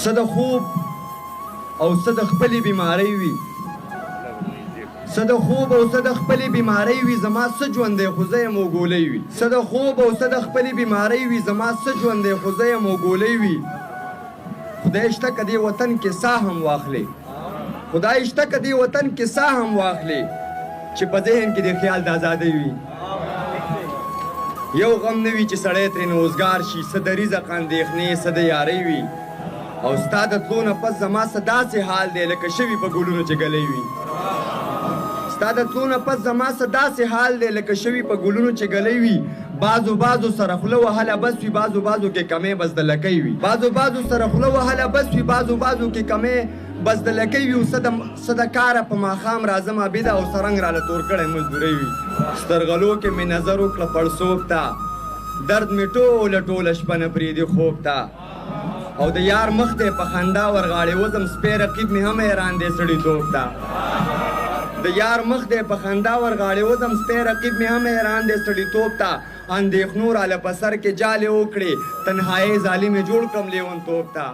څه د خوب او څه د خپلې بیمارۍ وي، څه د خوب او څه د خپلې بیمارۍ وي، زما څه ژوند دی خو زه یم وګولی وي. څه د خوب او څه د خپلې بیمارۍ وي، زما څه ژوند دی خو زه یم وګولی وي. خدای شته که دې وطن کې ساه هم واخلې، خدای شته که دې وطن کې ساه هم واخلې، چې په ذهن کې دې خیال د ازادۍ وي. یو غم نه وي چې سړی ترې نوزګار شي، څه د رزق اندېښنې څه د یارۍ وي. او ستا د تلو نه پس زما څه داسې حال دی لکه شوي په ګلونو چې ګلی وي. ستا د تلو نه پس زما څه داسې حال دی لکه شوي په ګلونو چې ګلی وي. بعضو سره خوله وهله بس وي، بعضو کې کمې بس د لکۍ وي. بعضو سره خوله وهله بس وي، بعضو کې کمې بس د لکۍ وي. څه د کاره په ماښام راځم عابده، او سرنګ راله تور کړی مزدورۍ وي. سترغلو کې مې نظر وکړه پړسوب ته، درد مې ټوله شپه نه پرېږدي خوب ته. او د یار مخ دی په خندا ورغاړې وزم، سپی رقیب مې هم حیران دی سړیتوب ته. د یار مخ دی په خندا ورغاړې وزم، سپی رقیب مې هم حیران دی سړیتوب ته. اندېښنو راله په سر کې جالې وکړې، تنهایۍ ظالمې جوړ کړم لیونتوب ته.